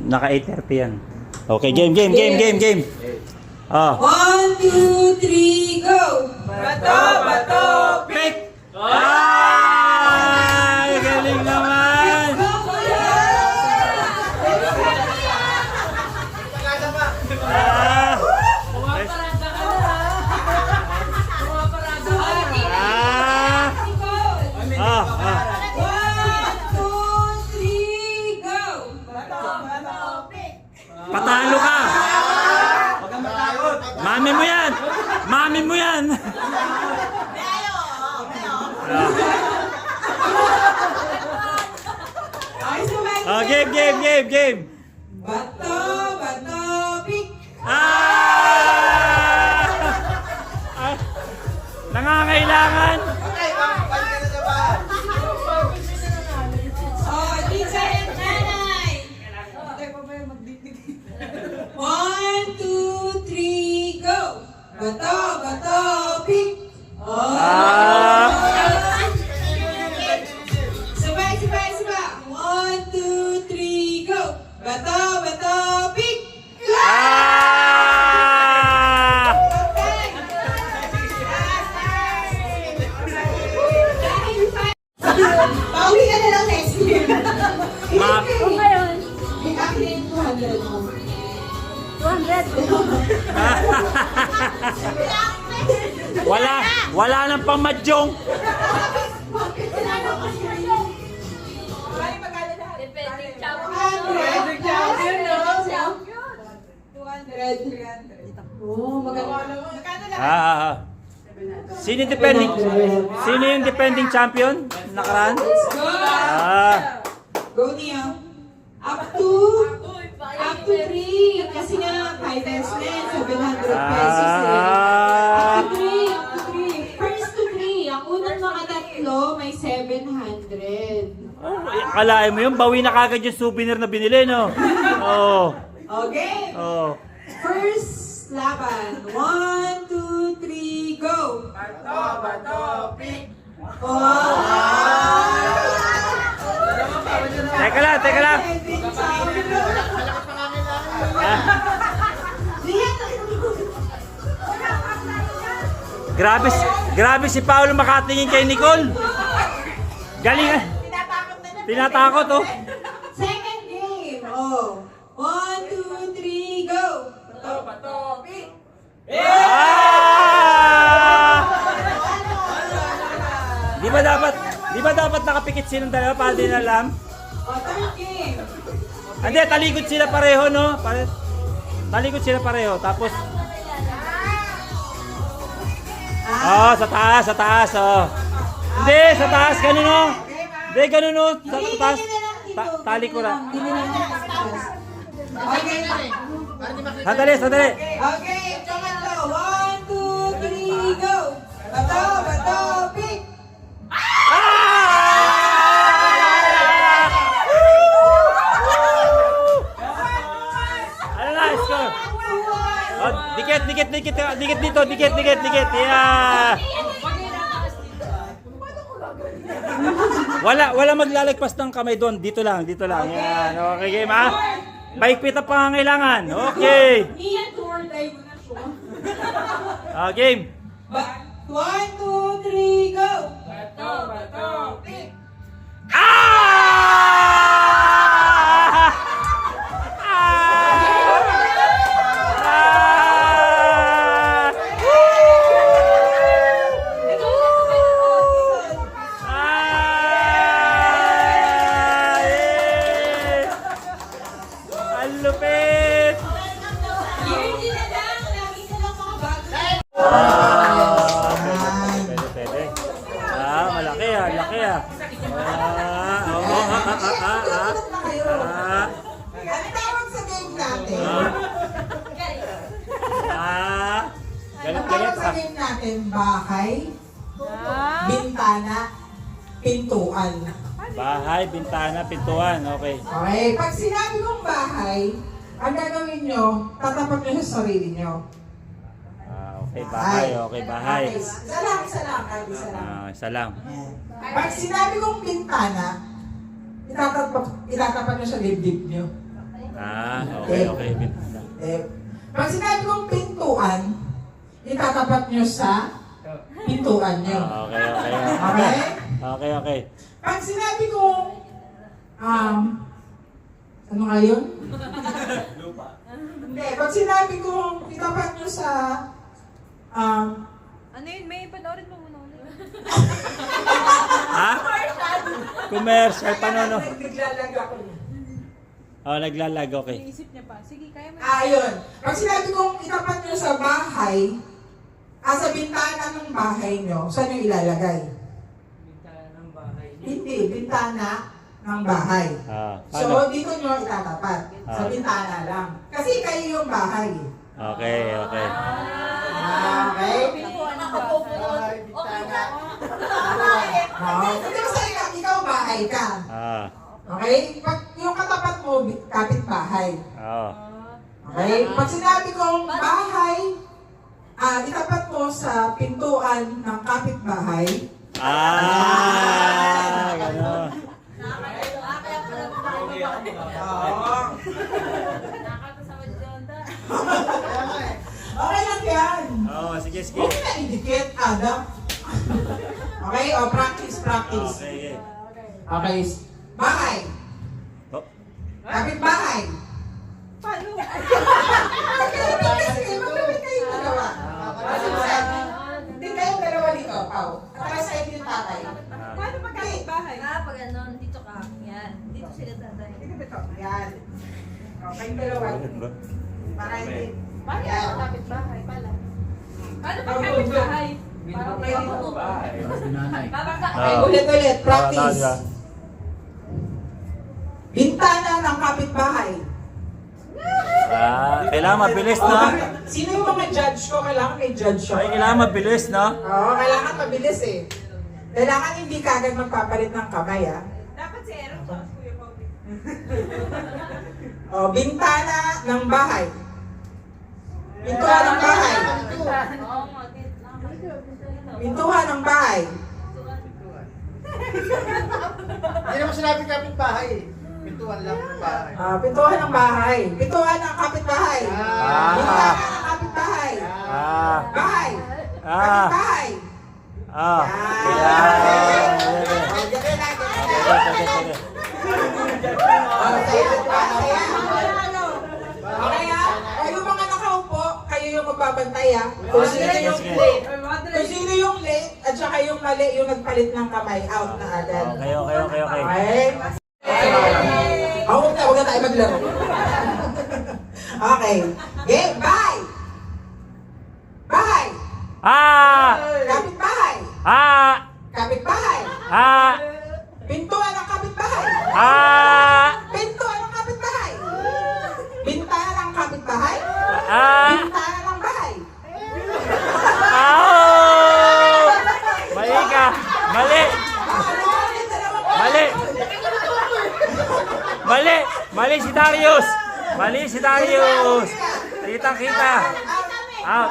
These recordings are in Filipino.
Naka 8:30 yan. Okay, game. Oh. 1, 2, 3, go! Bato! Pick! Ay! Galing naman! Ah! Ah! Ah! 1, 2, 3, go! Patalo ka! Mami mo yan! Mami mo yan! Oh, game! Bato, pick! Ah! Ah! Nangangailangan! Oh, tita and nanay! 1, 2, 3, go! Bato, pick! Oh! Ah! Sabay! 1, 2, 3, go! Bato, pick! Ah! Pauwi ka na lang next year. Ma- Kung ngayon, may akin 200 mo. 200. Wala nang pamadyong. Defending champion. 200. Oh, maganda. Ah. Sino yung defending champion? Nakaraan? Go! Ah. Go niya. Up to 3. Kasi nga, 5 pesos na yan. 700 pesos eh. Ah. Up to 3. First to 3. Ang unang mga tatlo, may 700. Oh, akalain mo yun, bawi na kagad yung souvenir na binili, no? Oh. Okay. Oh. First laban. 1, 2, 3, go! Bato, pick. Oh! Teka lang. Ah. Grabe si Paolo makatingin kay Nicole. Galing ah. Tinatakot oh. Second game. Oh. 1, 2, 3, go! Bato, pick. Ah! Di ba dapat nakapikit silang dalawa para din alam? Oh, third game. Hindi, talikod sila pareho, no? Talikod sila pareho. Tapos, sa taas, oh. Hindi, sa taas, ganun, oh. Hindi, ganun, oh. Sa taas. Talikuran. Okay. Sandali. Okay, pangatlo. 1, 2, 3, go! Bato, pick! Ano na, score? Oh, dikit dito. Yeah. Wala maglalagpas ng kamay doon. Dito lang. Yan. Okay, game ha? Paikpit ang pangangailangan. Okay. Iyan, tour die mo na siya. Game. 1, 2, 3, go! Bato, pick. Ang lupit! Yearly na lang, lagi ka lang mga bago. Pwede. Malaki ah. Ano tawag sa game natin? Ano tawag sa game natin? Bahay, bintana, pintuan. Bahay, bintana, pintuan. Okay. Okay, pag sinabi kong bahay, ang gagawin nyo, tatapat nyo sa sarili nyo. Okay, bahay. Okay, isa lang. Isa lang. Pag sinabi kong bintana, itatapat nyo sa dibdib nyo. Okay. Bintana. Pag sinabi kong pintuan, itatapat nyo sa pintuan nyo. Okay. Pag sinabi kong, ano nga yun? Hindi, pag sinabi kong itapat nyo sa, Ano yun? May panoorin mo muna ulit. Ha? Commercial, paano? Naglalag ako. Naglalag, okay. Iisip niya pa. Sige, kaya mo. Yun. Pag sinabi kong itapat nyo sa bahay, sa bintana ng bahay nyo, saan nyo ilalagay? Bintana ng bahay. Hindi, bintana ng bahay. Paano? So, dito nyo itatapat. Sa bintana lang. Kasi kayo yung bahay. Okay. Okay? Pintuan ng bahay. Hindi kasi ikaw bahay ka. Okay? Pag yung katapat mo, kapitbahay. Okay? Pag sinabi kong bahay, itapat mo sa pintuan ng kapitbahay. Gano'n. Nakakasama si Jonda. Okay lang yan. Sige. Huwag na idikit, Adam. Okay? Practice. Okay. Okay. Bahay. Kapitbahay. Paano? Magkabit kayo dalawa. Hindi kayo dalawa dito, Pao. Nakaside yung tatay. Paano magkakit bahay? Pag ano, dito ka. Yan. Dito sila tatay. Dito dito. Yan. Okay, yung dalawa. Para hindi. Paano Yan. magkakit bahay pala? Paano magkakit bahay? Parang kayo dito. Babangka. Ulit. Practice. Bintana ng kapitbahay. Kailangan mabilis, no? Sino yung mga judge ko? Kailangan may judge ko. Kailangan mabilis, no? Oo, kailangan mabilis eh. Kailangan hindi kagad magpapalit ng kamay, Dapat si Aaron to. Kuya Bobby. Bintana ng bahay. Pintuan ng bahay. Oo, Pintuan ng bahay. Hindi naman sinabi kapitbahay eh. Pintuan lang ng bahay. Pintuan ng bahay. Pintuan ng kapitbahay. Bintana ng kapitbahay. Bahay. Kapitbahay. Okay yung mga nakaupo, kayo yung magbabantay Kung sino yung late. Kung sino yung late, at saka yung mali, yung nagpalit ng kamay, out na agad. Okay. Okay? Huwag na tayo maglaro. Okay. Game, bye! Bahay! Kapitbahay! Kapitbahay! Pintuan ng kapitbahay! Pintuan ng kapitbahay! Bintana ng kapitbahay! Bintana ng bahay! Mali ka! Mali si Darius! Kita. Out.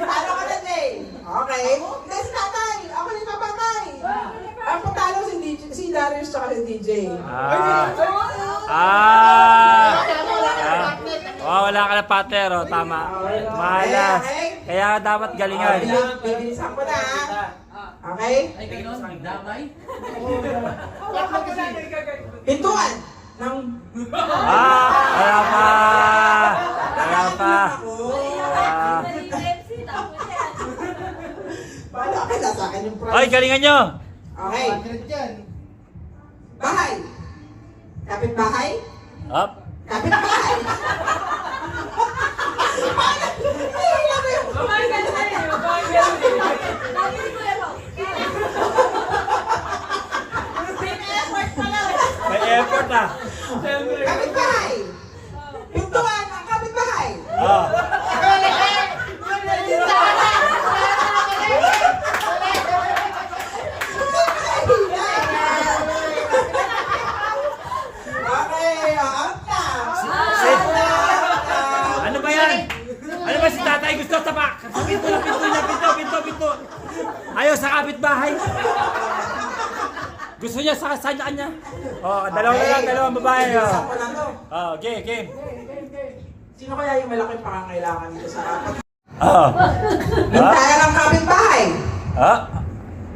Talo ka na, Jay. Okay? Hindi, si tatay. Ako na yung papatay. Ang patalo si Darius tsaka si DJ. Wala ka na pater, tama. Malas. Kaya dapat galingan. Bibilisan ko na. Okay? Pintuan ng... Kaya pa. Bahala ka na sa akin yung prize. Hoy, galingan nyo! Okay. Dyan. Bahay. Kapitbahay. Up. Kapitbahay. May effort Kapitbahay. Pintuan ng kapitbahay. Okay, out na. Ano ba yan? Ano ba si tatay gusto tapak? Sa pinto. Ayaw sa kapitbahay. Gusto niya sa kanya. Oh, dalawa na lang, dalawang babae. Isa ko lang to. Oh, game. Sino kaya yung malaking pangangailangan dito sa apat? Oh. Bintana ng kapitbahay. Ah.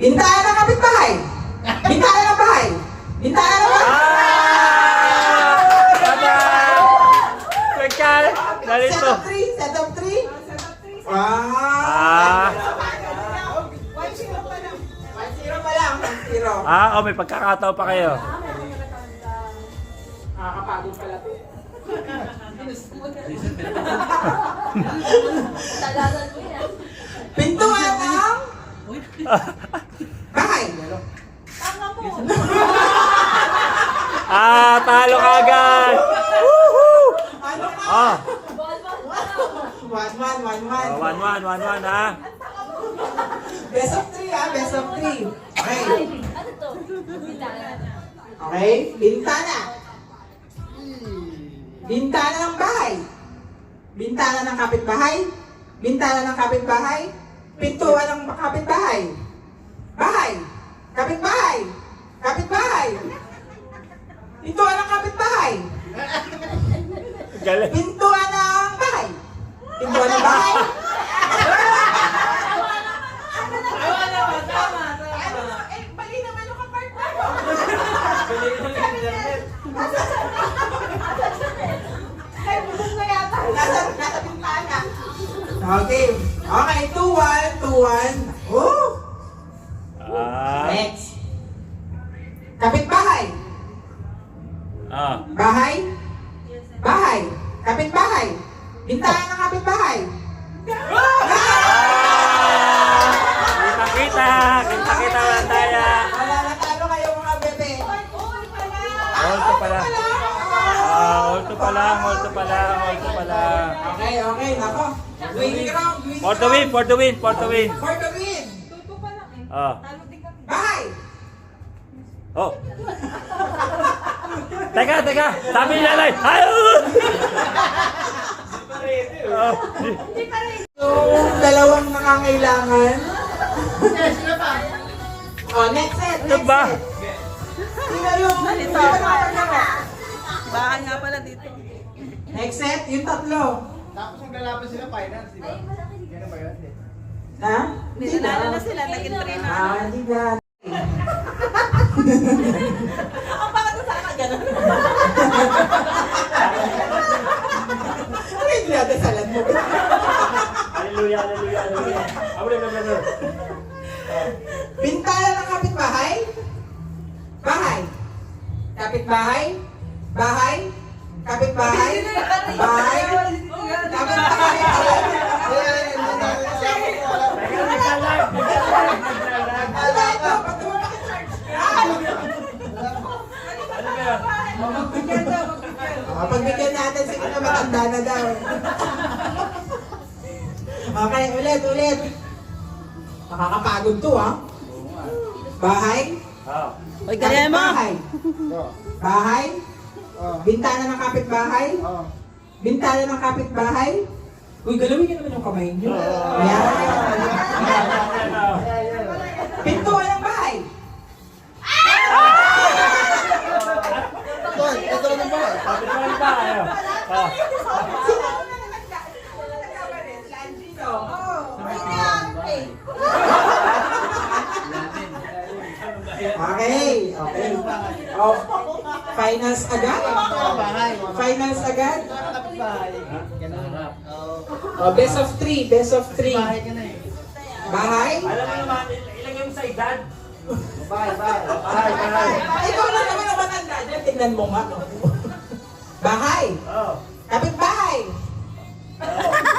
Bintana ng kapitbahay. Bintana ng bahay. Bintana ng bahay. Tama! Pagkal! Set of three. Set of three. Ah. 1-0 pa lang. 1-0. Oh, may pagkakataon pa kayo. Nakakapagod pala to. Talagan mo yan. Pintuan ng bahay. Tanga mo. Talo ka agad! Woohoo! Ano ka? Ah. 1-1. 1-1, ha? Best of 3 ha, best of 3. Okay. Ano to? Bintana. Okay, bintana. Bintana ng bahay. Bintana ng kapitbahay. Bintana ng kapitbahay. Pintuan ng kapitbahay. Bahay. Kapitbahay. Kapitbahay. Pintuan ng kapitbahay. Galing. Pintuan ng bahay. Pintuan ng bahay. Mali naman yung kapartner mo. Nasa bintana. Okay. Okay, 2-1. 2-1. Oh! Next. Kapitbahay. Bahay. Bahay. Kapitbahay. Bintana ng kapitbahay. Kita walang daya. Wala na talo kayo mga bebe. Holto pala. Holto pala. Okay, nako. Winning round. For the win. For the win. Tuto pa lang eh. Talo din kami. Bahay. Oh. Teka. Sabi ni nanay. Yung dalawang nangangailangan. Oh, next set. Ano ba? Sino yung Bahay nga pala dito. next set, yung tatlo. Tapos ang lalaban sila finals, di ba? Ganun ba yun? Ha? Nanalo na sila, naging 3 na. Hindi na. Ang bakit na sana ganun? Ano yung dinadasalan mo? Hallelujah. Bintana ng kapitbahay. Bahay. Kapitbahay. Bahay. Kapitbahay. Bahay. Kapitbahay. Wala ito. Ba't mo nakicharge yan? Pagbigyan natin sige na matanda na daw. Okay, ulit. Nakakapagod to ha. Bahay. Uy, ganyan mo! Bahay. Bahay. Bintana ng kapitbahay. Bintana ng kapitbahay. Uy, galawin niyo naman yung kamay niyo. Yan. Pintuan ng bahay. Ito na ba? Okay. Oh, finals agad? Finals agad? Oh, best of 3. Bahay ka na eh. Bahay? Alam mo naman, ilang yung sa edad? Bahay. Ikaw lang naman ang matanda dyan. Tingnan mo nga. Bahay. Kapitbahay.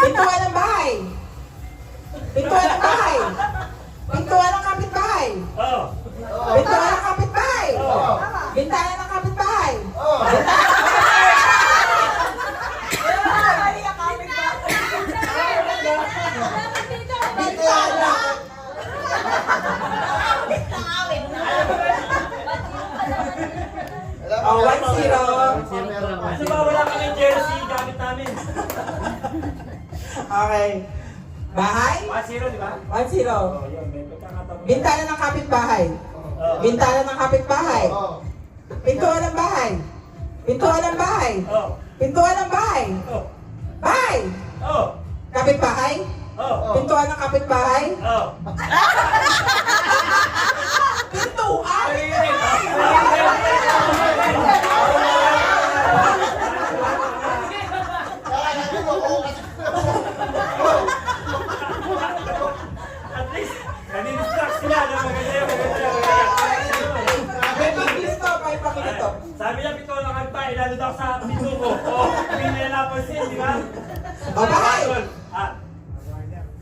Pintuan ng bahay. Pintuan ng bahay. Pintuan ng kapitbahay. Bintana ng kapitbahay. Bintana ng kapitbahay. Bintana. Oh, 1-0. Kasi ba wala kami jersey gamit namin? Okay. Bahay? 1-0, di ba? 1-0. Yun, may pagkakataon. Bintana ng kapitbahay. Bintana ng kapitbahay. Oo. Pintuan ng bahay. Pintuan ng bahay. Oh. Pintuan ng bahay. Oh. Bahay. Oh. Kapitbahay. Oh. Pintuan ng kapitbahay. Oh. Pintuan. At least, nani-distract sila. Maganda. May pakilito. May pakilito. Sabi niya, pito ng kanta, ilalo daw sa pito ko. Oh, hindi na napansin, di ba? O, bahay. Ah.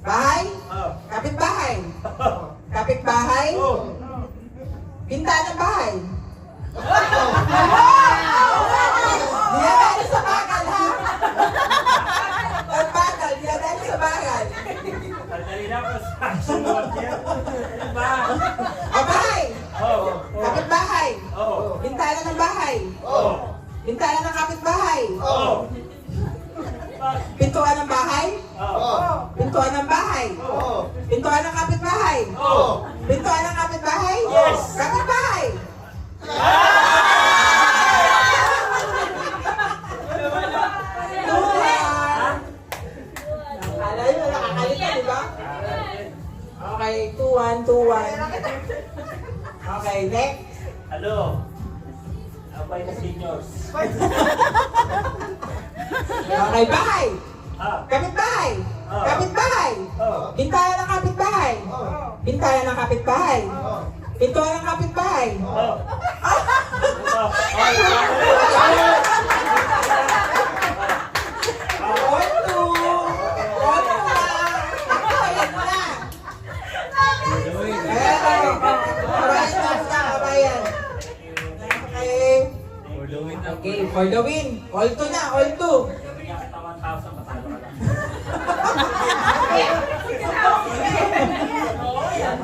Bahay. Oh. Kapitbahay. Kapitbahay. Oh. Bintana ng bahay. Di yan dahil sa bagal, ha? Ang bagal, di yan dahil sa bagal. Sandali na po sa sunod yan. Diba? O, bahay. Oh. Kapitbahay. Oh. Bintana ng bahay. Oh. Bintana ng kapitbahay. Oh. Pintuan ng bahay. Oh. Pintuan ng bahay. Oo. Pintuan ng kapitbahay. Oh. Pintuan ng kapitbahay. Yes. Kapitbahay. Tuwan. Akala nyo, nakakalita, di ba? Okay, tuwan. Okay, next. Hello. Abay na seniors. Okay, bahay. Ah. Kapitbahay. Oh. Kapitbahay. Oh. Bintana ng kapitbahay. Bintana ng kapitbahay. Pintuan ng kapitbahay. Oh. Oh. Oto! Oto na! Ayan mo na! Kabayan. Okay. Okay, for the win. All two na, all two.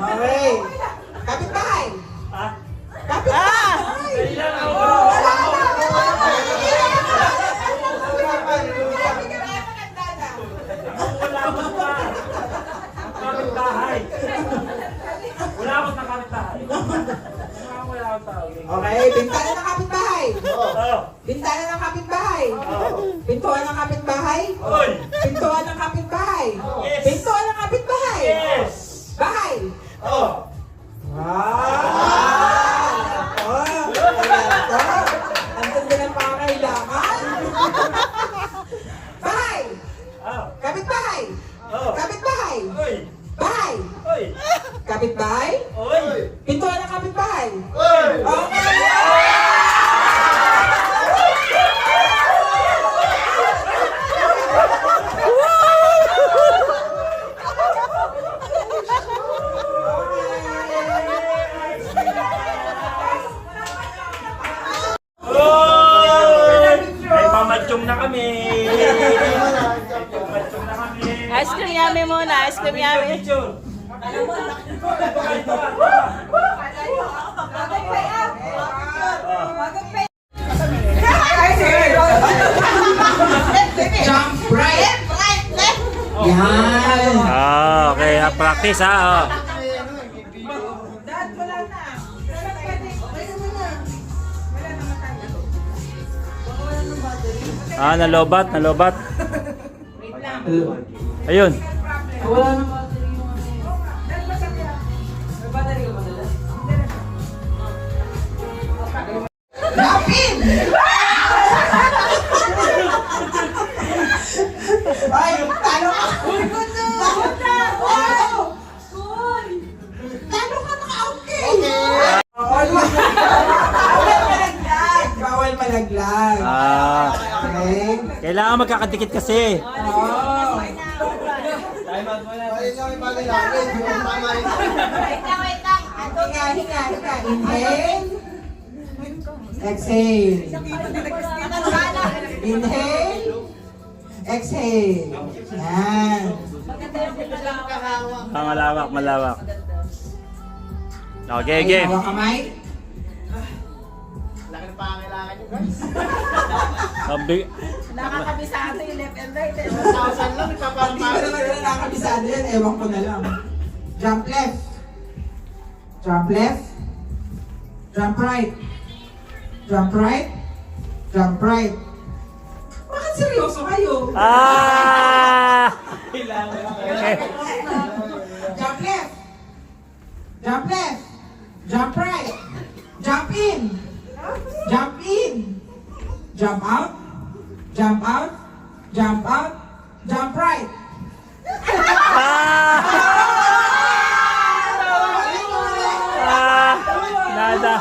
Okay. Kapitbahay. Ah. Kapitbahay. Dali lang ako. Wala na! Wala akong pa. Kapitbahay. Wala akong sa kapitbahay. Wala akong tao. Okay, bintana ng kapitbahay. Oh. Bintana ng kapitbahay. Oh. Pintuan ng kapitbahay. Oy. Pintuan ng kapitbahay. Yes. Pintuan ng kapitbahay. Yes. Bahay. Oh. Ang ganda ng pangangailangan. Bahay. Ah. Kapitbahay. Oh. Kapitbahay. Oy. Bahay. Oy. Kapitbahay. Oy. Pintuan ng kapitbahay. Oy! Okay. Oy! May pamatsyong na kami. Pamatsyong na kami. Ice cream yummy muna, ice cream yummy. Jump right. Yan. Ah, okay. Practice ha. Ah, nalobat. Ayun. Lapin! Ay, talo ka! Talo ka, naka-out ka eh! Bawal malaglag. Ah, Okay? kailangan magkakadikit kasi. Oh. Ayun lang yung bagay natin. Yung tama yun. Hinga. Inhale. Exhale. Inhale. Exhale. Yan. Ah, malawak. Okay, game. Hawak kamay. Laki ng pangangailangan nyo, guys. Sabi, Nakakabisado yung left and right. 1,000 lang, Hindi ko ipapapagod. naman na nakakabisado yan. Ewan ko na lang. Jump left. Jump left. Jump right. Jump right. Jump right. Bakit seryoso kayo? Ah! Jump left. Jump left. Jump right. Jump in. Jump in. Jump out. Jump out. Jump out. Jump right. Ah! Ah! Nada.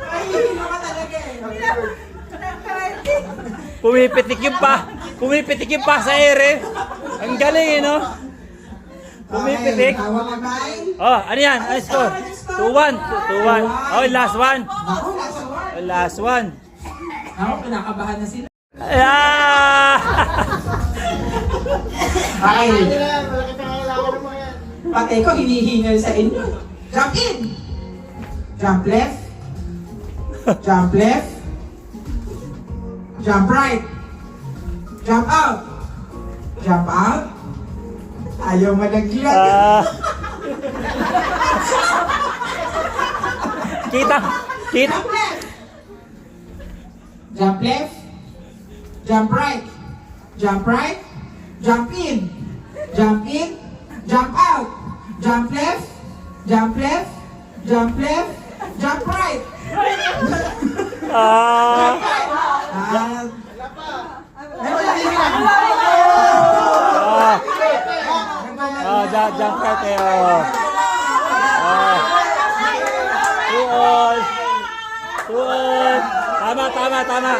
Ay, ka talaga eh. Pumipitik yung pa sa ere. Ang galing eh, no? Pumipitik. Okay, tawag kamay. Oh, ano yan? Ano score? 2-1. 2-1. Oh, last one. Naku, nasa one. Oh, last one. Ako, kinakabahan na sila. Ah! Okay. Malaki pangailangan mo yan. Patay ko, hinihingal sa inyo. Jump in. Jump left. Jump left. Jump right. Jump out. Jump out. Ayaw malagyan. Ah! Kita. Jump left. Jump left. Jump right. Jump right. Jump in. Jump in. Jump out. Jump left. Jump left. Jump left. Jump right. Ah! Ah. Jump right kayo. Ah. 2-all. 2-all. Tama.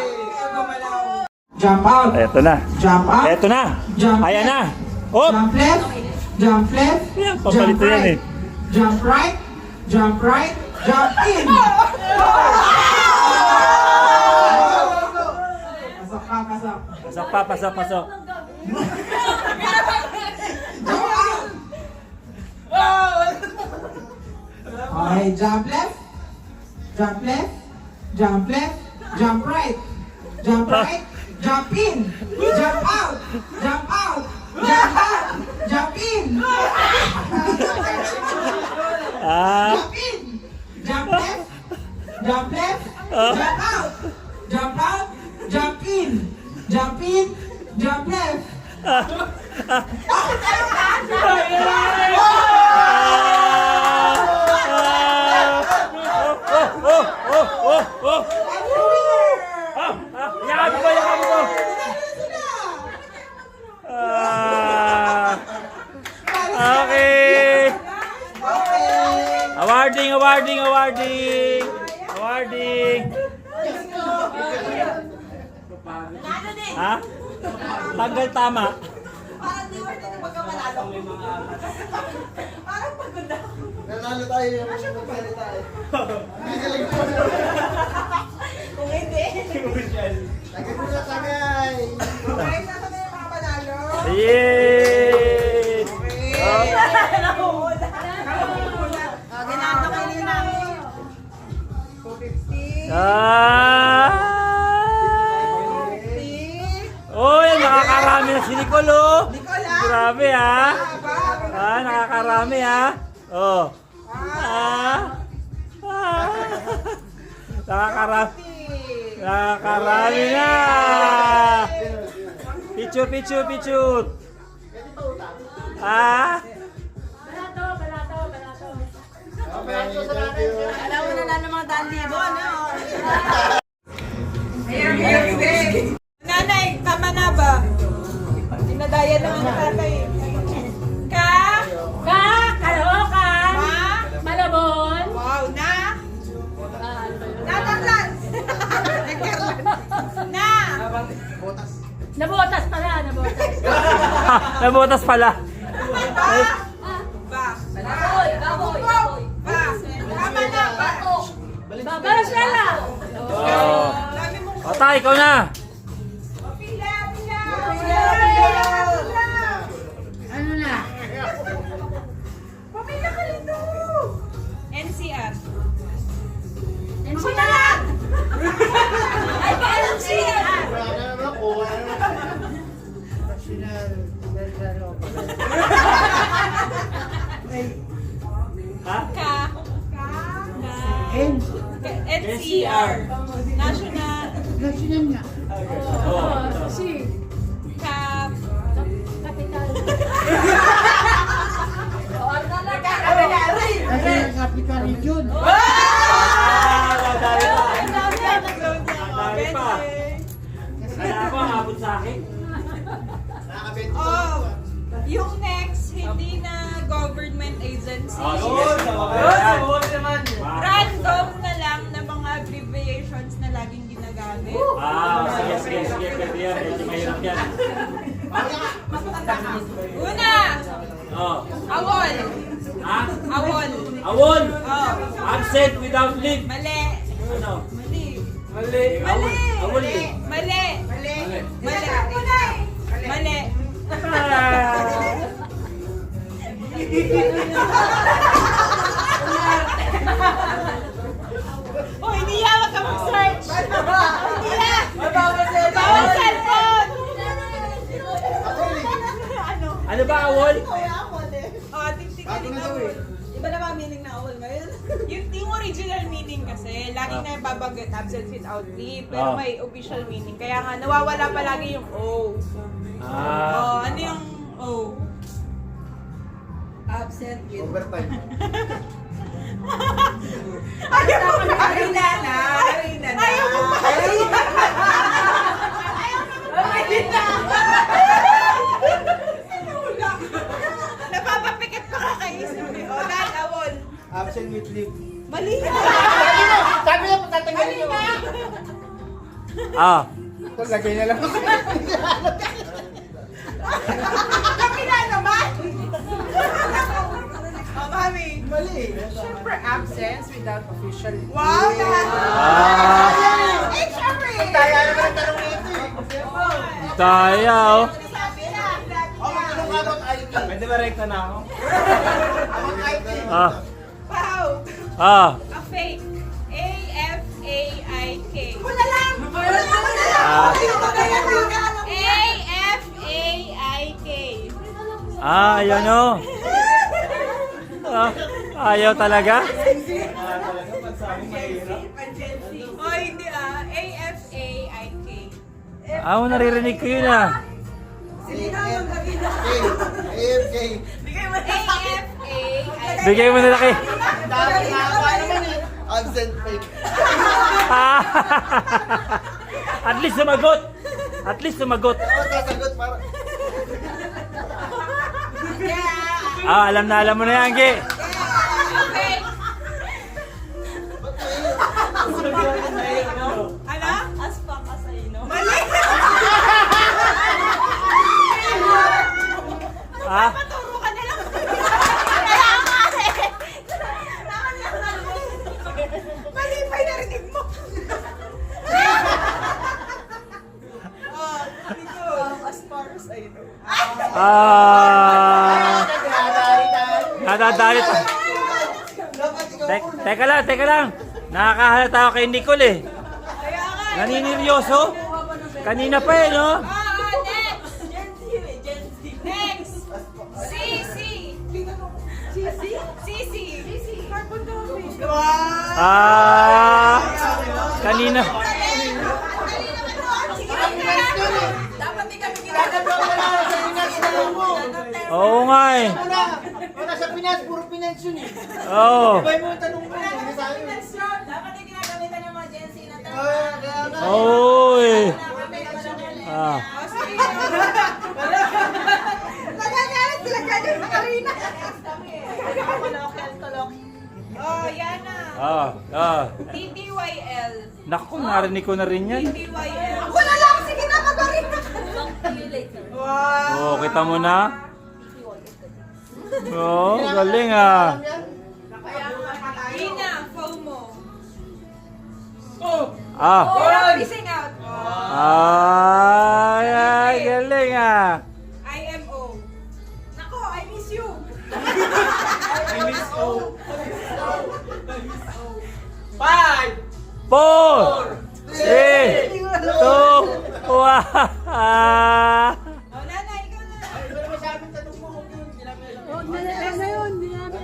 Jump out. Eto na. Jump out. Eto na. Jump Ayan na. left. Oh! Jump left. Jump left. Yan, Jump papalito yan right. eh. Jump right. Jump right. Jump in. Pasok ka, pasok. Pasok. Jump out. Okay, jump left. Jump left. Jump left. Jump right. Jump right. Jump in. Jump out. Jump out. Jump out. Jump in. Ah! Jump in. Jump left. Jump left. Jump out. Jump out. Jump in. Jump in. Jump left. Oh! Yakapin ko! Ah! Okay! Awarding! Ha? Tanggal tama. Nanalo tayo yung magsalita eh. Magaling po. Tagay mo na tagay. Yay! Ah! Oh, yan, nakakarami na si Nicole, oh. Grabe, ha? Ah, nakakarami, ha? Oh. Nakakarami na. Picture. Ah? Alam mo na ng mga dandibo, ano? Nanay, tama na ba? Dinadaya naman ng tatay. Caloocan, Malabon, Wow, na? Nataklan! Na! Nabotas pala. Nabotas pala. Ba! Baboy. Ba! Tama na! Ba! Barasela. Oh. O, tay, ikaw na. Pila! Ano na? Pamilya ka rito! NCR. Ako na lang! Ay, paalam siya! Wala na naman ako. National. Ha? NCR. National. Oo. Cap. Nadali pa. Nadali pa. Kaya ba, habot sa akin? Nakakabenta. Oh, yung next, hindi na government agency. Sige. Random na lang na mga abbreviations na laging ginagamit. Sige. Pwede yan. Medyo mahirap yan. Una, Oh. awol. Ha? Awol. Awol! Oh, Absent without leave. mali. Ano? Mali. Mali. Awol eh. Mali. Mali. Oh, hindi yan. Wag ka mag-search. Hindi yan. Bawal cellphone. Ano? Ano ba, awol? Oh, tingnan Bago na daw mo. eh. Iba na ba ang meaning na awol ngayon? Yung original meaning kasi, laging na babagat absent without leave, pero Ah. may official meaning. Kaya nga, nawawala palagi yung O. Oh, ano yung O? Absent with... Overtime. Ayaw mo ba? Arena na! Arena na! Ayaw mo ba? Napapapikit pa kakaisip eh. O, dahil awol. Absent with leave. Mali yan. Sabi niya, patatanggalin niyo. Ito, lagay na lang. Kapila naman. O, mami. Mali. Siyempre, absence without official. Wow, lahat. Eh, siyempre! Kaya naman ang tanong nito eh. Kaya, oh. Magtanong ka about IT. Pwede ba rekta na ako? About IT. Wow. Ah. A fake. A-F-A-I-K. Wala lang! A-F-A-I-K. Ayan, oh. Ayaw talaga? Oh, hindi ah. A-F-A-I-K. Naririnig ko yun ah. AFK. A-F-A-I-K. Bigay mo na laki. Dami nakakawa naman eh. Absent fake. At least sumagot. At least sumagot. Ako sasagot para... Alam mo na yan, Ge. Fake. Ano? Aspak asayno. Mali. Ah? Paturo ka na lang. Kaya nga eh. Mali pa yung narinig mo. Oh, Asparus ayno. Nadadali pa. Teka lang. Nakakahalata ako kay Nicole eh. kaya nga eh. Naniniryoso? Kanina pa eh, no? Next. Gen Z eh, Gen Z. Next. CC. CC. Carbon dami. Kanina. Dapat di kami ginagawa. Oo nga eh. Wala sa Pinas, puro Pinas yun eh. Oo. Ibay mo yung tanong mo. Hindi sa akin. Dapat di ginagamitan ng mga Gen Z na tanong. Kaya nga. Oo eh. Oh, sige. Nagagalit sila ganyan sa Karina. Oh, yan na. TDYL. Naku, narinig ko na rin yan. TDYL. Wala lang! Sige na, mag-arin na! Oo, kita mo na. Oo, galing ah. Ina, FOMO. Ah. Missing out. Ay, galing ah. IMO. Nako, I miss you. Five! 4, 3, 2, 1. Oh, nanay, ikaw na. Ay, wala mo sa akin tanong mo. Huwag yun. Sinabi na lang. Huwag na yun, hindi namin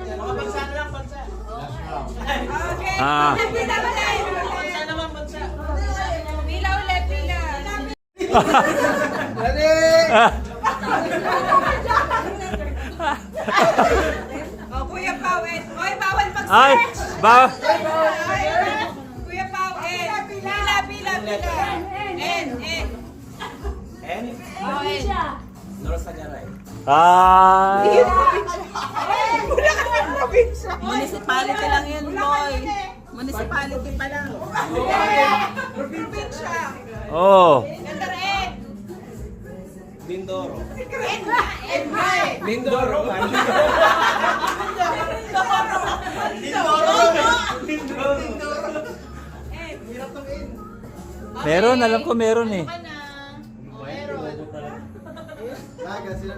Dali! Oh, Kuya Pao, oy, bawal Ay, mag-search. ba? Kuya Pao, pila. N. Ay. Municipality lang yun, boy. Municipality pa lang. Probinsya. Oh. Letter N. Mindoro. N. Mindoro. Meron, alam ko meron eh. Naga sila.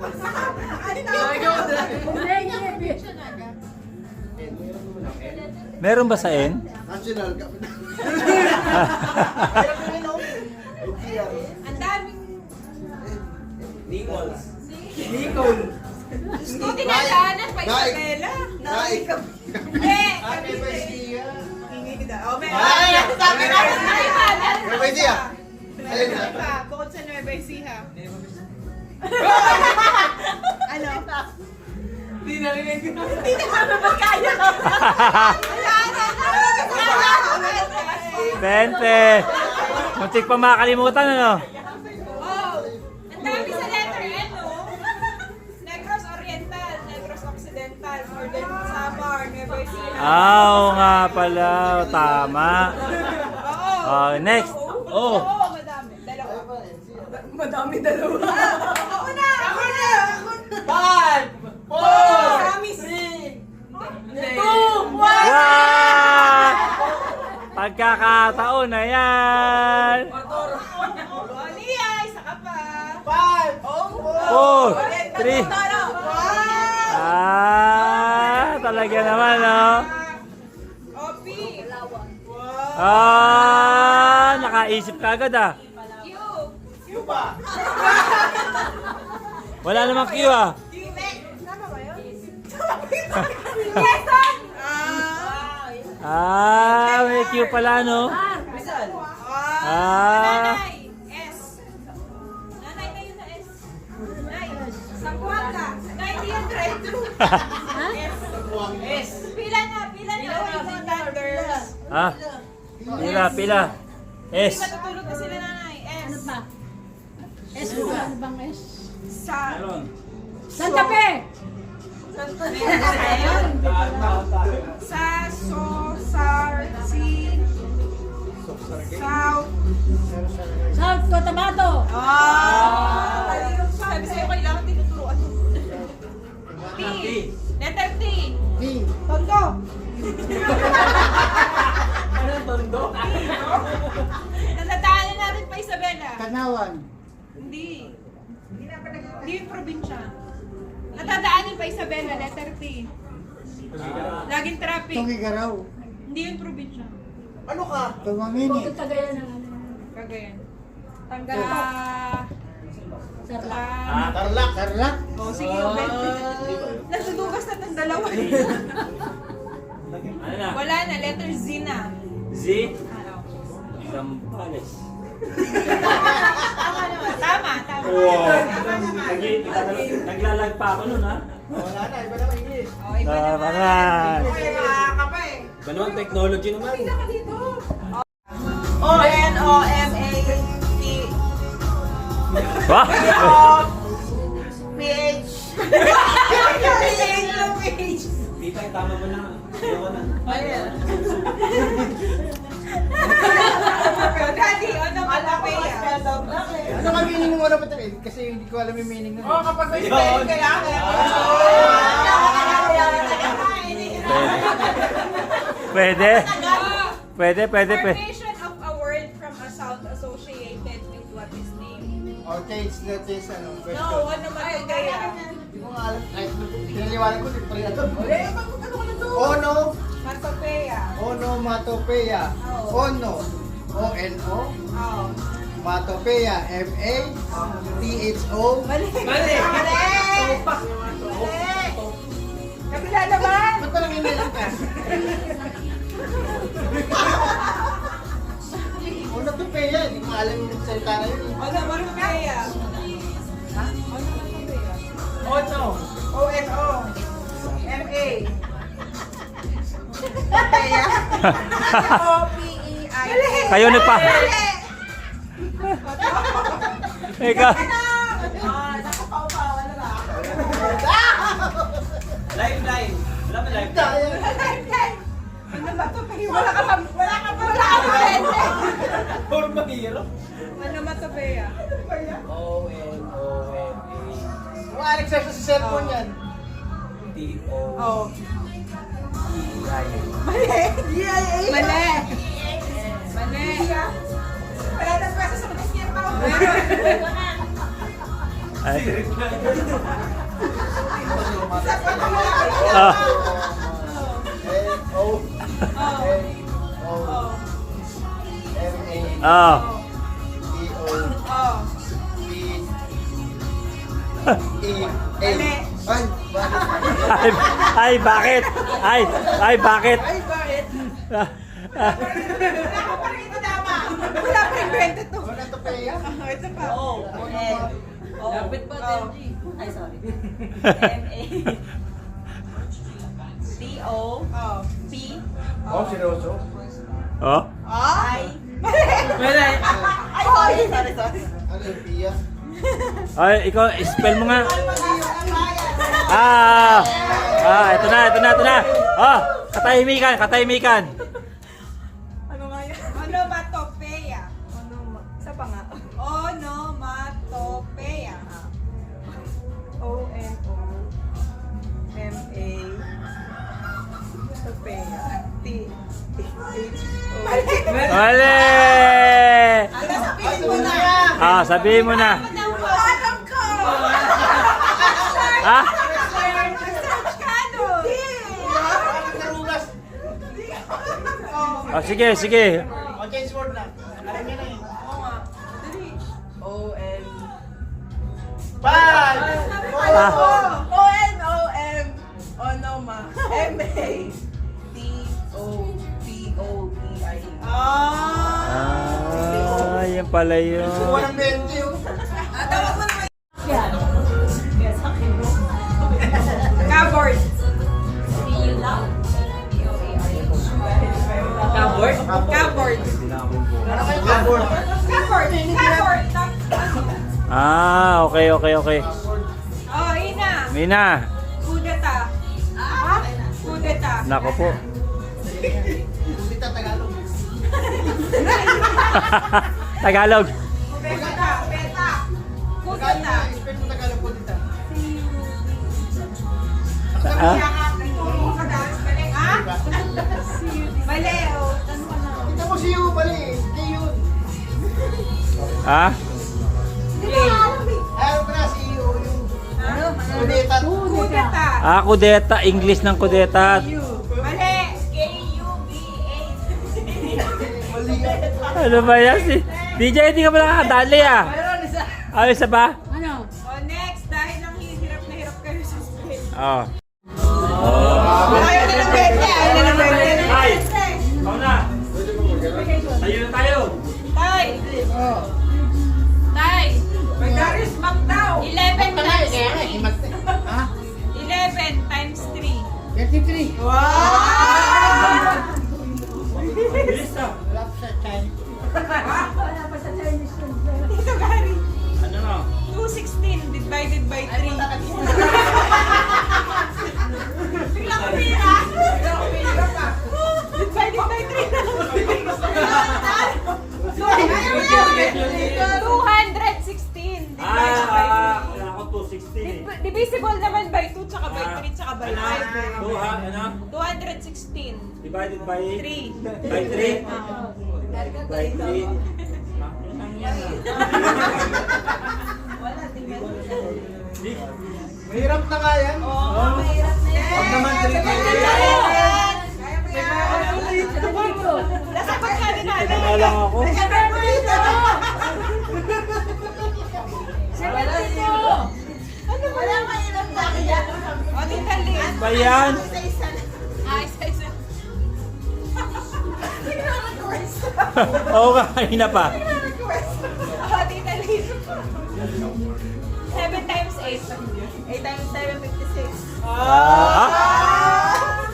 Meron ba sa N? National. Ang daming Nicole. gusto tinadaanan pa Isabela. Naik. Cavite. Oh, may Sabi na! Ay, Nueva Ecija. Alin na? pa, bukod sa Nueva Ecija. Ano? Hindi narinig ko. Hindi na magkaya. Bente. Muntik pa makalimutan ano? Oh, ang dami sa letter N, no? Negros Oriental, Negros Occidental, Northern Samar, Nueva Ecija. Oo nga pala, tama. Oo. Next. Oh. Oo, madami. Dalawa. Madami dalawa. Ako na! Ako na! Five! Promise! Two! One! Wow! Pagkakataon na yan. Olia, isa ka pa. Five! 4, 3. Talaga naman, oh. Opi. Nakaisip ka agad, ah. Q. Cuba! Wala namang Q, ah. Tama ba yun? Quezon! May Q pala, no? Nanay. S. Nanay na yun na S. Nay. Sambuanga. Nay, di yun drive-thru. S. Pila na. Thunders. Pila. S. Di matutulog na sila nanay. S. Ano ba? S mo ba? Ano bang S? Sa. Santa Fe! Sa, so, sar, si, south. South Cotabato! Sabi sa'yo, kailangan tinuturuan mo. T. Letter T. Tondo. Natataanan natin pa Isabela. Kanawan. Hindi. Hindi yung probinsya. Natadaanin pa Isabela, letter T. Laging traffic. Tungigaraw. Hindi yung probinsya. Ano ka? Tumamini. Tagayan ng ano. Cagayan. Tangga. Sarla. Tarlac. Tarlac. Oh, sige, Ben. Nasudugas na itong dalawa. Ano na? Wala na, letter Z na. Z. Ano? Zambales. Tama. Naglalag pa ako nun, ha? Wala na, iba naman English. Oh, iba Tama naman. na. Okay, makaka pa eh. Ganun technology naman. Pila ka dito. O-N-O-M-A-T Wah! PH. PH. Tita, tama mo na. Ayoko na. Ayan. Daddy, ano Matapea? Ano ka meaning mo na pati? Kasi hindi ko alam yung meaning nun. Oh, kapag may spelling kailangan. Pwede? Pwede. Formation of a word from a sound associated with what is named. Or change the change ano. No, Question. ano man kaya? Hindi ko nga alam. Ay, pinaliwanag ko. Hindi ko rin alam. Ono. Matapea. Onomatopeia. Ono. O-N-O. Oh. Matopeia. M-A-T-H-O. Mali. Kabila naman. Ba't parang inilang ka? Onomatopeia. Onomatopeya, hindi ko alam yung salita na yun. Onomatopeya. Ono. O-N-O. M-A. Opeya. O-P-E-I. Kayo nagpa... Ikaw. Nakapaupaw. Ano ba? Live. Wala ba live? Onomatopeya. Wala ka pwede. Puro mahirap. Onomatopeya. O-N-O-M-A. Kung exercise sa cellphone yan. T-O. Oh. E-I-A. Mali. Wala na pwede sa mga tao. Ay. Ah. N-O-M-A. Ah. T-O. Oh. E-A. Ay, bakit? Ay, bakit? Ay, bakit? Ah, ah. Wala ka pa rin ito tama. Wala pa rin 22. Onomatopeya. Ito pa. Dapat pa, Tenji. Ay, sorry. M-A-T-O-P. Oh, seryoso? Oh? I. Mali. Ay, sorry. Ano yung Pia? Ay, ikaw, spell mo nga. Ito na. Oh, katahimikan. Ano nga yan? Onomatopeya. Isa pa nga. Onomatopeya. O-N-O-M-A. Topeya. T-H-O. Mali! Sabihin mo na. Alam ko! Ha? Search ka doon! Narulas. Oh, sige. O, change word na. Alam niya na yun. O-N. Five! Ah. O-N-O-M. Onoma. M-A-T-O-P-O-P-I. Yan pala yun. Walang 20 yun. Tawag mo naman. Cupboard. Cupboard? Cupboard. Ano kayo cupboard? Cupboard. Okay. Oh, Ina. Mina. Kudeta. Kudeta. Nako po. Hindi ta Tagalog. Tagalog. Kudeta. Beta. Kudeta. Expect mo Tagalog po dito. Ah? Ha? Mali. Oh. Kita mo si Yu pala eh. Hindi yun. Ha? Ayaw ko na si Yu. Yung Kudeta. Kudeta. Kudeta. English ng kudeta. Mali. Mali yan. Ano ba yan? DJ, hindi ka pala nakadali isa ba? Oh, next. Dahil ang hirap na hirap kayo sa spell. Oh. Ayaw na ng 20. Ay! Ikaw na! Tayo na tayo! Tay. Tay. Darius Magdaw. 11 times 3. 11 times 3. 33. Wow! Bilis na! Wala pa sa Chinese. Dito, Gary. Ano na? 216 divided by 3. Biglang kumira. Divided by 3 na. 216 divided by 3. Kailangan ko 216 Divisible naman by 2, tsaka by 3, tsaka by 5. Ano? 216 Divided by 3. By 3? By 3? Mahirap na nga yan. Mahirap na yan. Huwag naman 3. Nasa pagkali na Wala lang ako. Ano ba yan? Mahirap na yan. O, titali. Ba yan? Isa-isa. Oo nga, kanina pa. Oh, Tita Liz. 7 times 8. 8 times 7, 56.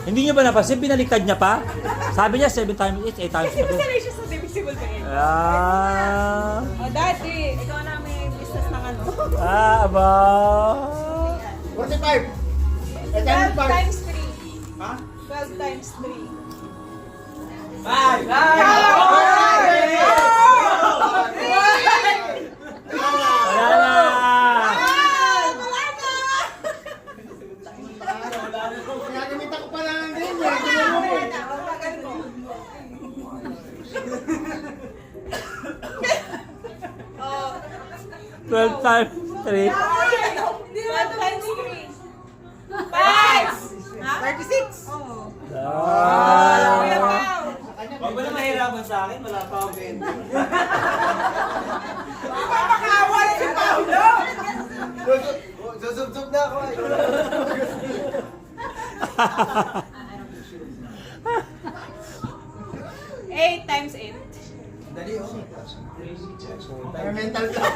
Hindi niyo ba napansin? Binaliktad niya pa? Sabi niya 7 times 8, 8 times Kasi 7. sanay siya sa divisible pa yun. Ah, Oh, dati, ikaw na may business ng ano. aba. 45. 12 times times 3. Ha? 12 times 3. Wala na. Ginagamit ako pa lang din. Oh, 12 times 3. 12 times 3. 5! Ha? 36? Oo. Kuya Pao. Huwag mo na mahirapan sa akin, wala pa ako 20. Papakawal si Paolo! Susubsub na ako. 8 times 8. Dali, oh. May mental block.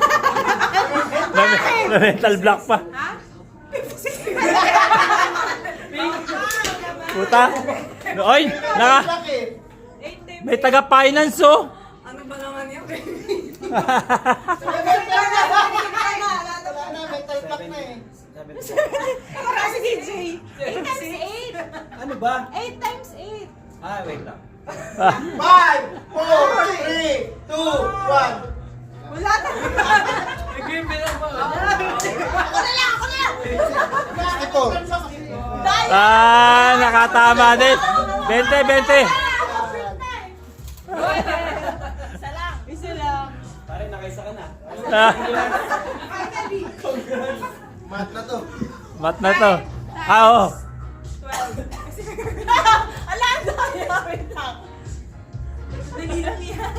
May mental block pa. Ha? Puta. Oy, naka. Block eh. 8 times May taga-finance oh. Ano ba naman yun? May mental block. Wala na, mental block na eh. Para si DJ. 8 times 8. Ano ba? 8 times 8. Ah, wait lang. 5, 4, 3, 2, 1. Wala na. Nag-game lang ba? Ako na lang! Ito. Nakatama din. 20. Isa lang. Isa lang. Pare, nakaisa ka na. Mat na to. Mat na to. Oo. 12. Ala, ang dami. Wait lang. Dali lang yan.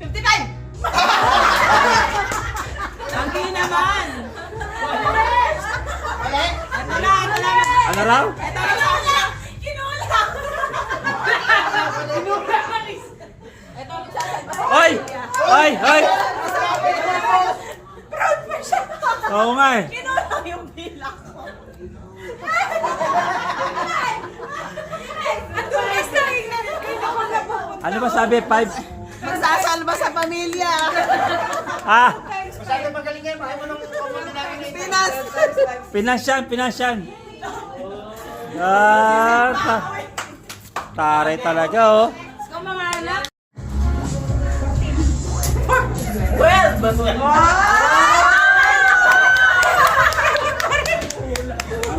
55! Ang naman! Mali. Ito na, ito na. Ano raw? Ito na. Kinulang! Ito, Oy! Oy! Oy! proud pa siya. Oo nga eh. Kinulang yung bilang ko. Ang tulis na rin na Ano ba sabi? 5? Magsasalba sa pamilya. Ah! Masyado magaling yan. Bakit mo nung comment namin na ito? Pinas. Pinasyan. Taray talaga oh. Ikaw mga anak. 12!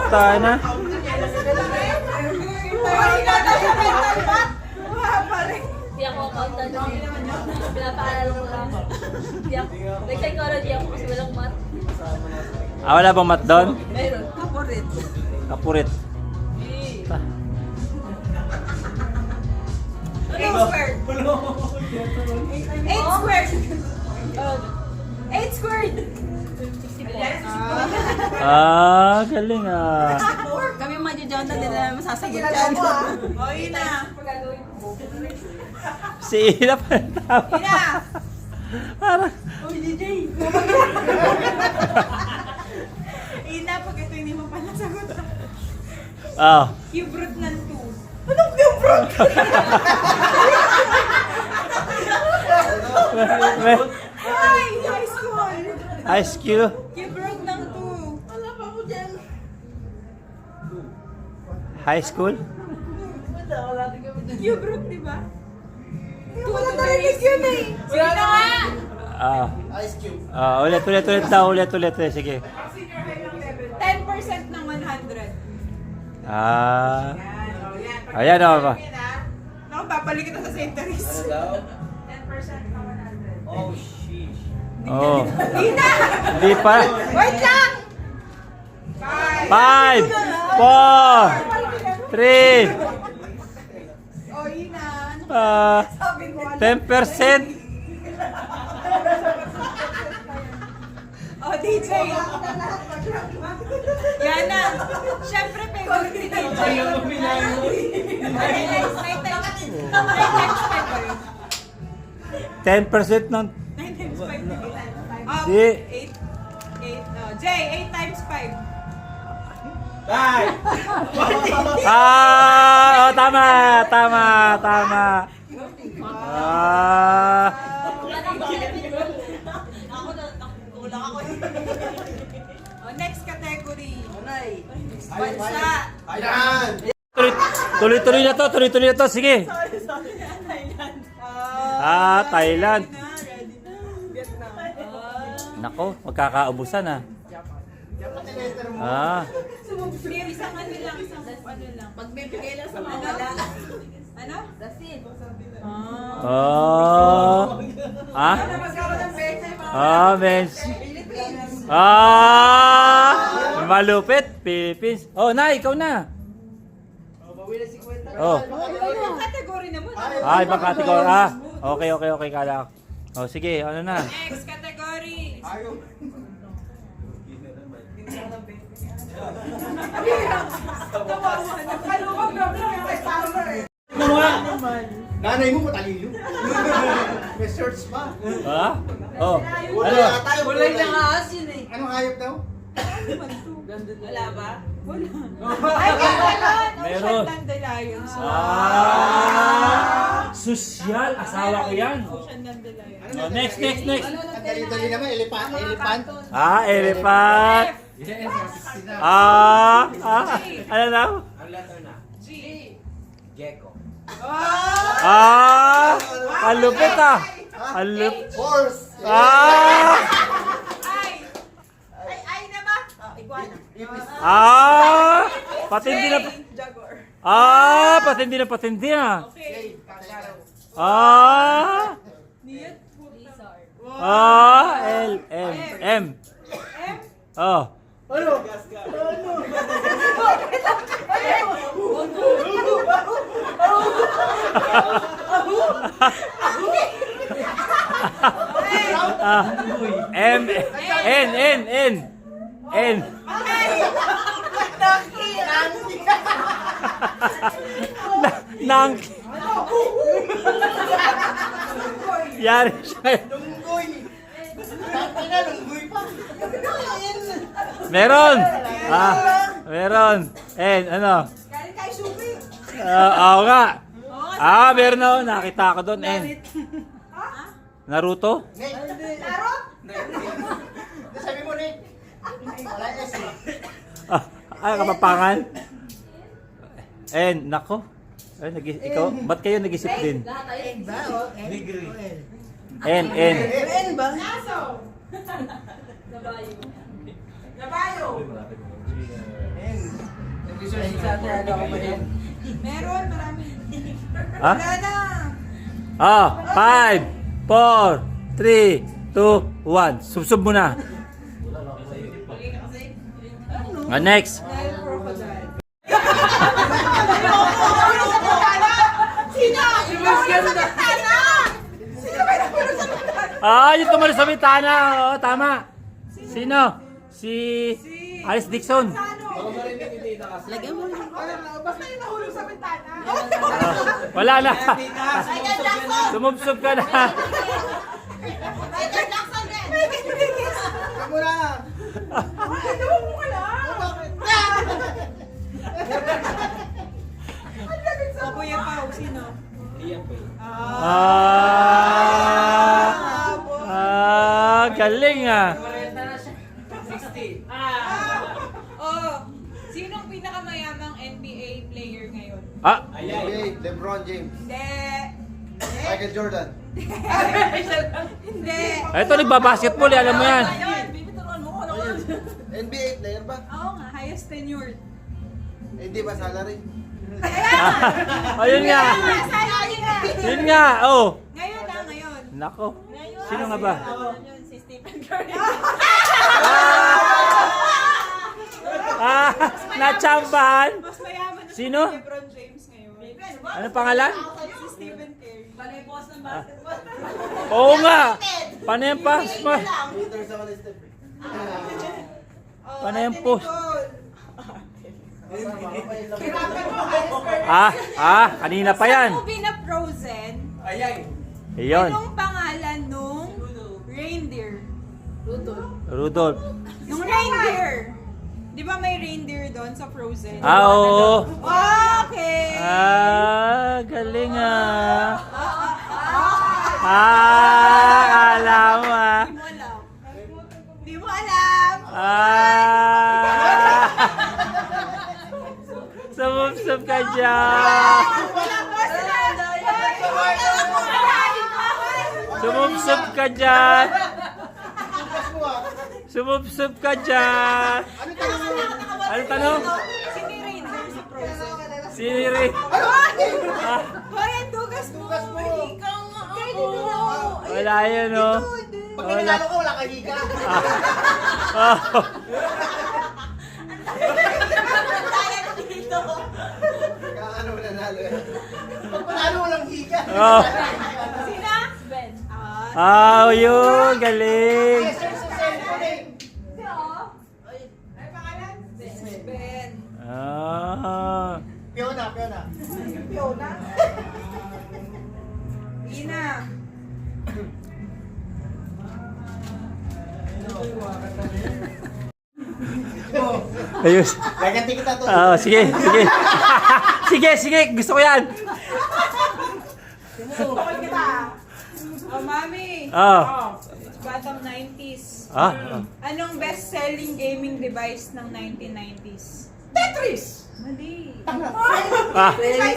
Tayo na. Hindi ako accountant. Pinapaalala ko lang. Hindi ako. Nag-psychology ako kasi walang math. Wala bang mat doon? Meron. Kapurit. 8 squared. 8 squared. 8 squared. 64. Galing ah. Kami mga Diyon na nila masasagot dyan. O, yun na. Si Ina pa rin tama. Yun na. Parang, Ina, pag ito hindi mo pa nasagot. Cube root ng 2. Anong cube root? Ay, high school. High school. Cube root ng 2. Wala pa mo dyan. High school? Cube root, di ba? Wala narinig yun eh. Sige na nga. Ice Cube. Ulit daw. Sige. 10% ng 100. Ayan o. Naku, babalik kita sa centuries. Ano daw? 10% ng 100. Oh, sheesh. Oh. Ina! Hindi pa. Wait lang! 5, 4, 3, O, Ina. 10%. O, DJ. Yan na. Siyempre, favorite ni DJ. May times 10 ba yun? 10% ng... 9 times 5. Di. 8. Jay, 8 times 5. Bye! Ah! Oh, tama! Tama! Tama! Ah! Next category. Bansa. Ayan! Tuloy-tuloy na to, tuloy-tuloy na to. Sige. Thailand. Ready na. Vietnam. Nako, magkakaubusan ah. Ah. Hindi, isang ano lang, isang ano lang. Magbibigay lang sa mga wala. Ano? Dasin. Oh. Ah? Magkaroon ng beses. Ah, men. Ah! Malupit, Philippines. Oh, na, ikaw na. Oh. Ibang category naman. Ah, ibang category. Ah, okay, kala. Oh, sige, ano na? Next category. Ano nga? Nanay mo matalino. May search pa. Ha? Oh. Wala Ano? tayo. Kulay na nga asin eh. Anong hayop daw? Wala ba? Wala. Ay, meron! Meron. Ocean Dandelions. Ah! Sosyal, asawa ko yan. Ocean Dandelions. Oh, next. Ang dali-dali naman, elephant. Ah, elephant. Ah, ano na? Ang letter na. G. Gecko. Ah, ang lupit ah. Ang lupit. Horse. Ah! Ay na ba? Iguana. Ah! Patindi na. Jaguar. Ah, patindi na. Okay. Ah! Niyat. Ah, M. Oh. Ah, M. N. Nang. Yari siya. Lunggoy. Tangin na, lunggoy pa. Meron. Meron. N, ano? Galing kay Shubi. Oo nga. Meron na. Nakita ko doon. N. Naruto? Nick. Laro? Sabi mo, Nick. Wala S. Ay, kapapangan. N, nako. Ay, ikaw, ba't kayo nag-isip din? Lahat tayo. Negri. N. Naso. Nabayo. Nabayo. Meron, marami. Ha? Wala na. 5, 4, 3, 2, 1. Subsub mo na. Next. Nile crocodile. Yung tumalis sa bitana. Oo, tama. Sino? Si Alice Dixon. Basta yung nahulog sa bintana. Wala na. Sumubsob ka na. Michael Jackson din. Kamu na. Ano mo ka lang? O Kuya Pao, sino? Liam Payne. Galing ah. 60. Sinong pinakamayamang NBA player ngayon? NBA, LeBron James. Hindi. Michael Jordan. Hindi. Ito nagbabasketball, alam mo yan. Ayun, bibituruan mo ko. NBA player ba? Oo nga, highest tenured. Hindi ba salary? Ayun nga. Sayang nga. Yun nga. Oh. Ngayon na, ngayon. Nako. Sino nga ba? Yun, si Stephen Curry. Natsambahan. Mas mayaman na Sino? si LeBron James ngayon. Ano pangalan? Si Stephen Curry. Balay boss ng basketball. Oo nga. Paano yung pass mo? Peter sa one step. Paano yung post? Hirapan mo, highest earner. Kanina pa yan. Sa movie na Frozen, Ayan. Iyon. Anong pangalan nung reindeer? Rudolph. Nung reindeer. Di ba may reindeer doon sa Frozen? Oo. Okay. Galing ah. Alam mo ah. Di mo alam. Di mo alam. Sumupsup ka dyan. Wala ko sila. Sumupsup ka dyan. Bukas mo ah. Sumupsup ka dyan. Ano tanong? Sino yung reindeer sa Frozen? Siri. Hoy, ang dugas mo. Ikaw nga ako. Wala yun oh. Pag nanalo ka, wala kang higa. Oh. Kaya ano nanalo yan. Pag panalo, walang higa. Oh. Sina? Ben. Yun. Galing. Yes, sir, sa cellphone eh. Ay, pangalan? Ben. Fiona. Fiona. Ina. Ayos. Gaganti kita to. Sige. Sige. Gusto ko yan. Bakit kita? Oh, mami. Batang 90s. Anong best-selling gaming device ng 1990s? Tetris! Mali.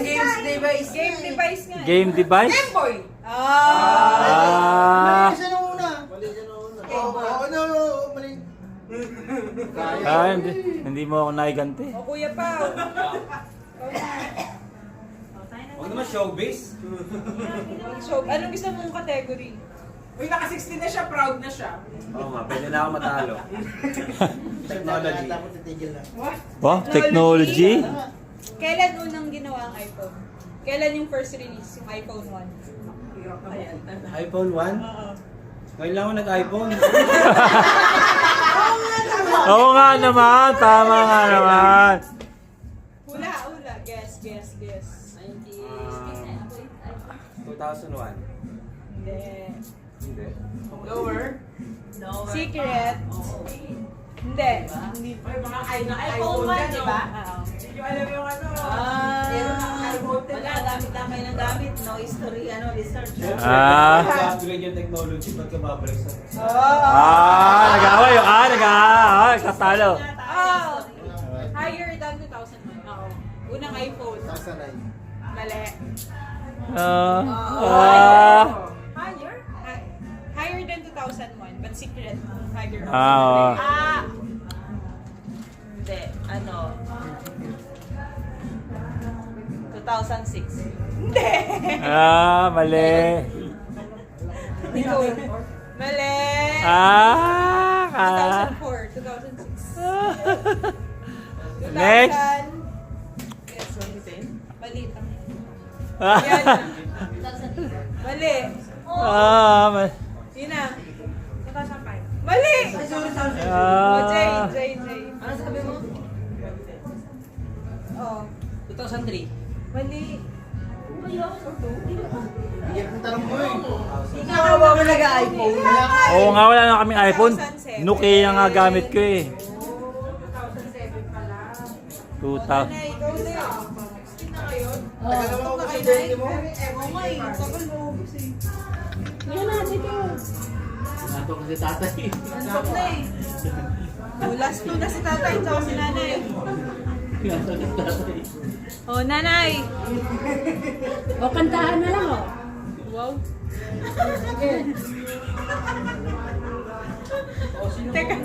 Games device. Game device nga. Game device? Game Boy! Mali siya nung una. Oo, no, mali. Hindi mo ako naiganti. O, Kuya Pao. Huwag naman showbiz. So, anong gusto mong category? Uy, naka-16 na siya, proud na siya. Oo nga, pwede na ako matalo. Technology. Tapos titigil na. Oh, technology? Kailan unang ginawa ang iPhone? Kailan yung first release, yung iPhone 1? iPhone 1? Ngayon lang ako nag-iPhone. Oo nga naman. Tama nga naman. Hula. Guess. 2001. Hindi. Hindi. Lower. Secret. Hindi. Uy, mga iPhone 1, di ba? Hindi nyo alam yung ano. Wala, gamit-gamay ng gamit. No history, research. Upgrade yung technology pagka babalik sa... Nag-away. Katalo. Higher than 2001. Oo. Unang iPhone. Nasa na yun. Mali. Higher? Higher than 2001, but secret. Higher. Hindi, 2006. Hindi. Mali. Ikaw. Mali. 2004, 2006. Next. 2010. Mali. Ah. Yan. Mali. Yun na. 2005. Mali! Jay. Ano sabi mo? Oh. 2003. Mali. Hindi ang tanong mo eh. Ikaw ba mo nag-iPhone? Oo nga, wala na kaming iPhone. Nokia nga gamit ko eh. 2007 pala. 2000. Ikaw na. 16 na ngayon. Tagal naman ako sa birthday mo. Tagal mo. Yan na, dito. Nato kasi tatay. Ansok na eh. Last two na si tatay, tsaka si nanay. Oh, nanay. O, kantahan na lang, o. Wow. Teka.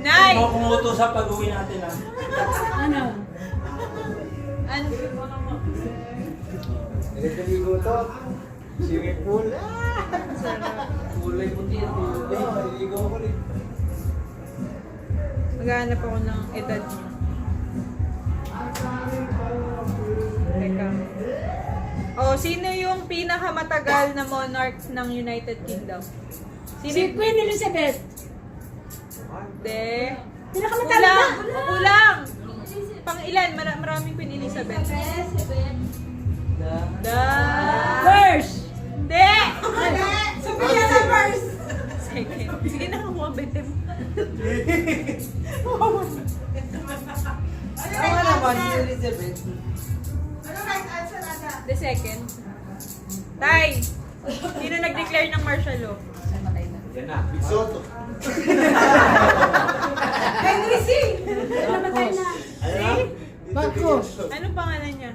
Nay! Ako kumuto sa pag-uwi natin ah. Ano? Nagkaligo to. Swimming pool. Kulay puti at naliligo ako rin. Maghahanap ako ng edad niya. Teka. Oh, sino yung pinakamatagal na monarch ng United Kingdom? Si Queen Elizabeth. Hindi. Pinakamatagal Kulang! Pang ilan? Maraming Queen Elizabeth. First. Hindi! mga 20 mo. Ano naman, si Elizabeth? Ano right answer, Ana? The second. Tay! Sino nag-declare ng martial law? Yan na. Big Soto. Henry C. Namatay na. Marcos Anong pangalan niya?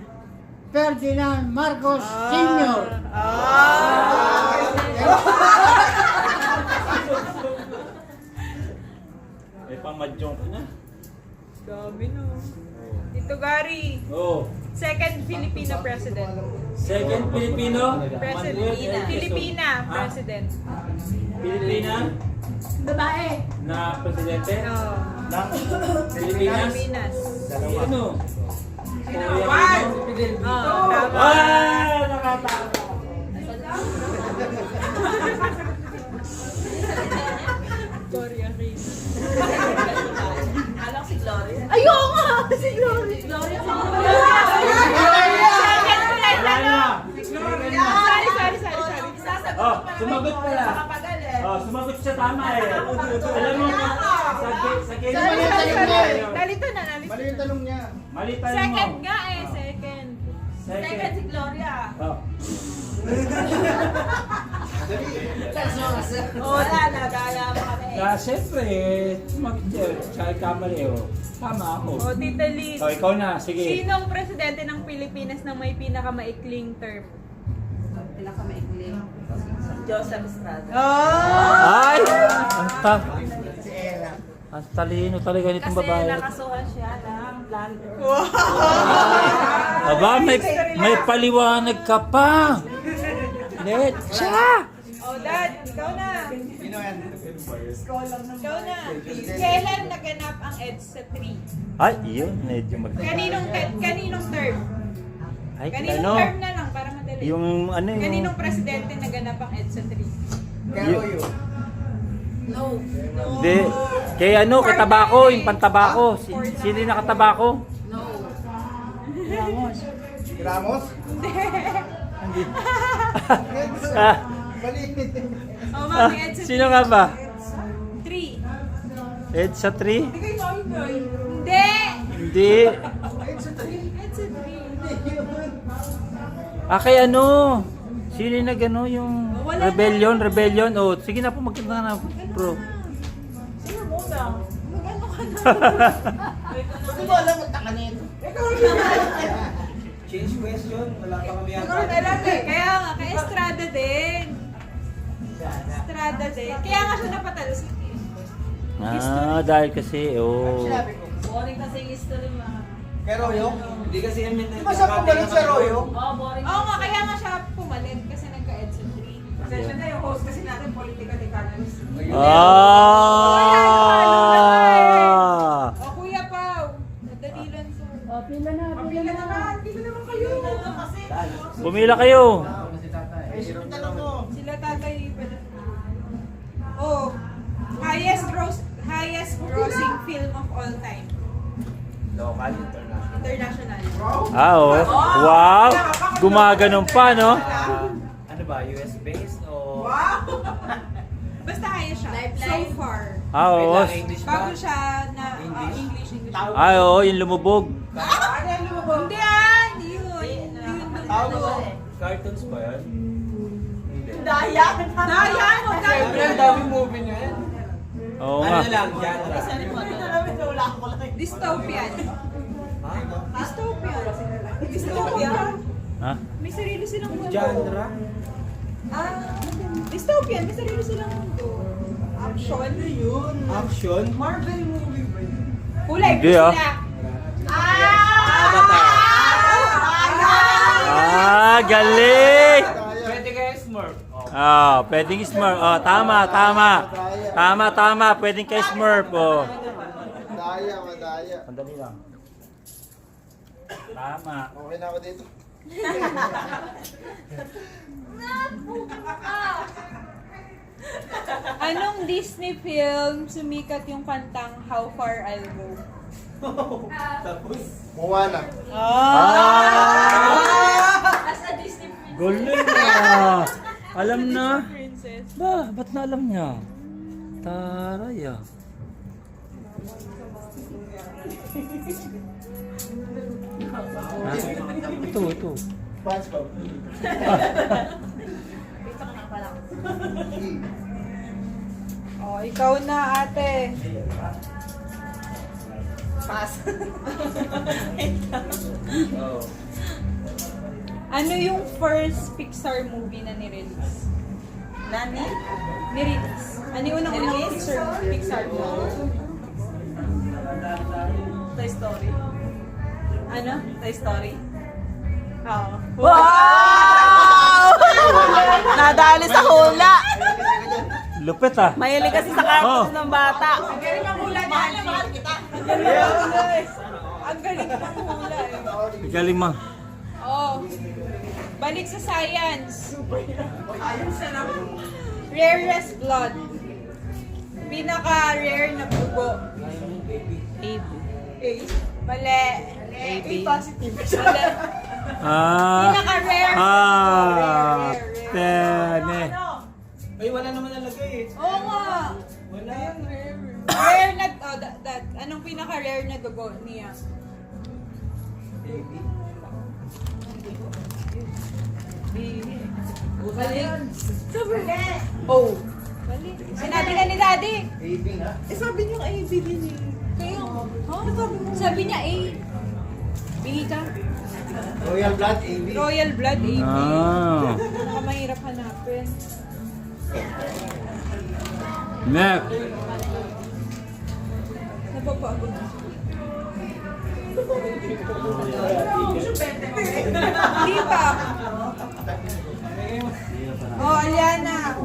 Ferdinand Marcos Sr. May pamadyong ka na. Dami no. Tito Gary. Oh. Second Filipino president. Second Filipino? President. Filipina Ah. president. Pilipina Babae. na presidente Oh. ng Pilipinas? Pilipinas. Sino? One. Oh, tama. Ah! Nakatama! Gloria Reyes. Alam si Gloria. Ayoko nga! Si Gloria. Gloria. Second president. Wala na! Sorry. Sasagot Oh, pa naman sumagot ito, pala. nakapagal eh. Oh, sumagot siya tama eh. Alam mo, sa game Mali yung tanong niya eh. Nalito na. Mali yung tanong niya. Mali tanong mo. Second nga eh, second. Second si Gloria. Oh. Wala na, gaya mo kami. Siyempre, sumagot siya. Tsaka kamali oh. Tama ako. O, Tita Liz. Oh, ikaw na. Sige. Sinong presidente ng Pilipinas na may pinakamaikling term? Joseph Estrada. Ay! Ang talino talaga nitong Kasi babae. nakasuhan siya ng plunder. Aba, may paliwanag ka pa. Letcha! Oh, Dad, ikaw na. Sino yan? Ikaw na. Kailan naganap ang EDSA 3? Ay, yun. Medyo Kaninong term? Ay, Kaninong ano? term na lang para madali. Yung ano yung... Kaninong presidente naganap ang EDSA 3? Garoyo. Hindi. Kay ano, kay tabako, yung pantabako. Sino yung nakatabako? Ramos? Hindi. Mali. Oh, mami, EDSA 3. Sino nga ba? 3. EDSA 3? Hindi! Hindi. EDSA 3. Kay ano? Sino yung nag-ano yung Wala rebellion? Oh, sige na po, magkita na, bro. Sino muna? Hindi mo alam ang taka nito. Change question. Wala pa kami Siguro alam eh. Kaya nga, kay Estrada din. Estrada din. Kaya nga siya napatalo sa Dahil kasi, oh. Sinabi ko. Boring kasi yung history mga. Kay Royo? Hindi kasi kami Di ba siya pumalit sa Royo? Oo, boring. Oo nga, kaya nga siya pumalit kasi nagka-EDSA 3. Pasensya na yung host kasi natin political economist. Ah! O, Kuya Pao. Madali lang sa... Pila naman kayo. Kasi. Pumila kayo. Ay, sino tanong mo? Sila tatay pala. Oh, highest grossing film of all time. Local, international. International. Oh. Wow! Gumaganon pa, no? Ano ba? US based o... Wow! Basta kaya siya. Lifeline. So far. Oo. English ba? Bago siya na English. Oo, yung lumubog. Ano yung lumabog? Hindi hindi yun. Cartoons ba yan? Hindi. Daya! Siyempre, ang daming movie nyo yan. Oo nga. Ano lang, genre. Wala ko lang. Dystopian. Ha? Dystopian. Ha? May sarili silang mundo. Genre? Dystopian. May sarili silang mundo. Action. Action? Marvel movie ba yun? Kulay. Hindi, ah. sila. Avatar. Galing! Pwede kayo Smurf. Pwedeng Smurf. Tama. Pwedeng kay Smurf. Madaya. Sandali lang. Tama. Okay na ako dito. Anong Disney film sumikat yung kantang How Far I'll Go? Tapos, Moana. As a Disney princess. Galing na. Alam na. Princess. Ba't na alam niya? Taray ah. Ah, ito. SpongeBob. Oh, ikaw na, ate. Pass. Ano yung first Pixar movie na ni-release? Nani? Ni-release. Ano yung unang Pixar movie? Toy Story. Ano? Toy Story. Oo. Wow! Nadali sa hula. Lupit ah. Mahilig kasi sa cartoons Oh. ng bata. Ang galing ng hula ni Angie. Ang galing ng hula eh. Galing ma. Oh. Balik sa science. Rarest blood. Pinaka-rare na bugo. AB. Mali. AB. Mali. Ah. Pinaka-rare. Ah. Rare. Tene. Ay, wala naman nalagay eh. Oo nga. Wala. Rare na, oh, that. Anong pinaka-rare na dugo niya? Balik. Oh. Balik. Sinabi na ni Daddy. AB nga. Eh, sabi niyo AB din eh. Kayo? Sabi niya A. B ka? Royal Blood, AB. Royal Blood, AB. Ah. Nakamahirap hanapin. Next. Napapagod. Hindi pa. Oh, Aliana.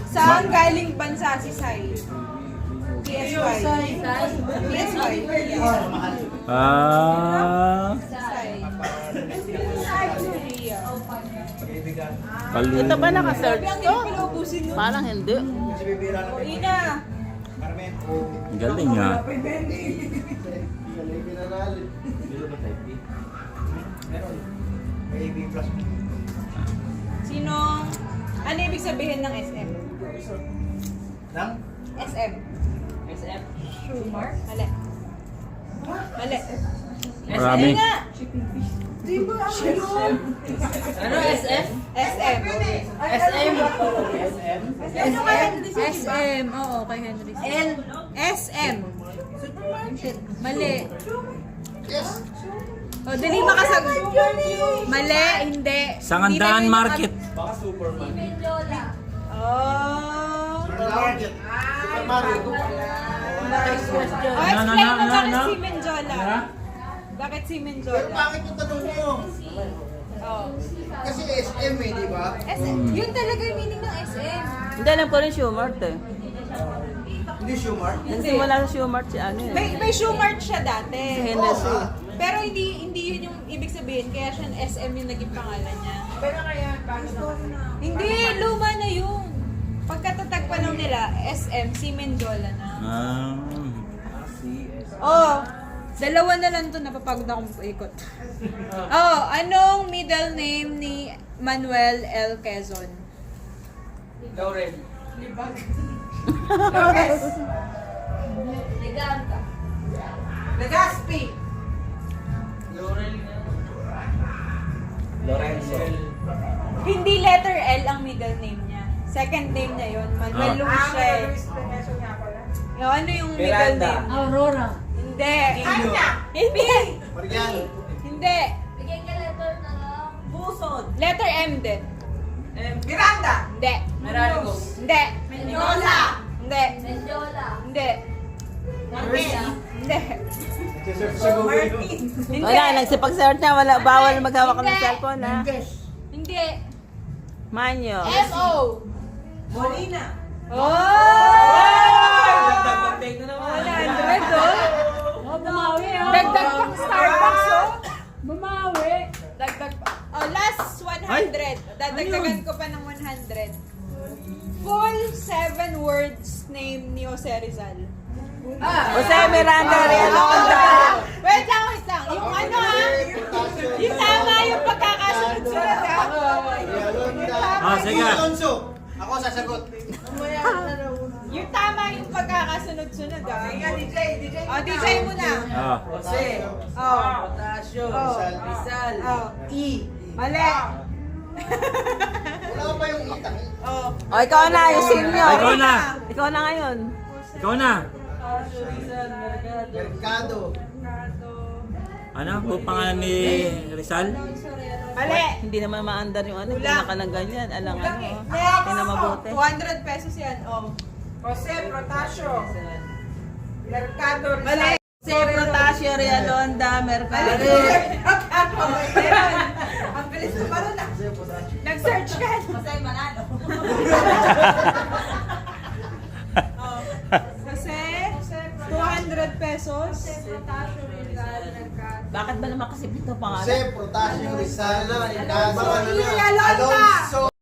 Saan galing bansa si Sai? PSY. PSY. Ah. Sai. Korea. Ito ba naka-search Sabi ang to? pinaubusin nun. Parang hindi. Si Bibira O, lang. Ina. Carmen. Galing ah. Galing pinanalo. Meron. May AB plus. Sino? Ano ibig sabihin ng SM? Nang? SM. SF. Schumer? Mali. Mali. Marami. nga. Ano SF? SM. SM. SM, oo, kay Henry. L. SM. Mali. Yes. O, dali makasagot. Mali, hindi. Sangandaan Hindi na Market. Baka Superman. Oh. Supermarket. Supermarket. Oh, explain mo bakit si Menjola. Bakit si Pero Menjola? bakit yung tanong mo? Oh. Kasi SM eh, di ba? SM. Yun talaga yung meaning ng SM. Hindi alam ko rin Schumart eh. Hindi Schumer. Nagsimula sa Schumart si ano eh. May Schumart siya dati. Si Hennessy. Pero hindi yun yung ibig sabihin. Kaya siya SM yung naging pangalan niya. Pero kaya, hindi, luma na yun. Pagkatatag pa lang nila, SM, si Menjola na. Ah. Oh, dalawa na lang to, napapagod akong ikot. Oh, anong middle name ni Manuel L. Quezon? Laurel. Leganta. Legaspi. Laurel nga. Lorenzo. Hindi letter L ang middle name niya. Second name niya yun, Manuel Luis siya eh. Yung ano yung middle Miranda. name? Aurora. Hindi. Anya. Hindi. Mariano. Hindi. Bigyan ka letter na lang. Busod. Letter M din. Miranda. Hindi. Meralcos. Hindi. Mendoza. Hindi. Menjola. Hindi. Hindi. Nagsisearch sa Google. Hindi. Wala, nagsipag-search na. Wala, bawal maghawak ng cellphone ha. Hindi. Manyo. S.O. Molina. Oh! Dagdag na naman. 100 oh. Oh, bumawi ah. Dagdag pang Starbucks oh. Bumawi. Dagdag pa. Oh, last 100. Dadagdagan ko pa ng 100. Full 7 words name ni Jose Rizal. Jose Miranda Realonda. Wait lang. Yung ano yung tama yung pagkakasunod-sunod ha. Realonda. Ah, sige. Alonso. Ako sasagot. sunod-sunod ah. Sige, DJ. Oh, DJ muna. Ah. Jose. Oh. Potasio. Oh. Rizal. Oh. E. Mali. Wala pa yung itang. Oh. O, ikaw na, yung senior. Ikaw na. Ikaw na ngayon. Ikaw na. Potasio, Rizal, Mercado. Mercado. Ano? Kung pangalan ni Rizal? Mali. Hindi naman maandar yung ano, Kulang. pinaka ng ganyan. Alang ano, Next. hindi na mabuti. 200 pesos yan. Oh. Jose Protasio. Mercado Mali. Si Protasio, Realonda, Mercado. Ang bilis ko pa rin ah. Nag-search ka. Masay manalo. Oh. Kasi 200 pesos. Bakit ba naman kasi ito pangalan? Jose, Protasio, Rizal, Mercado, Alonso. Alonso.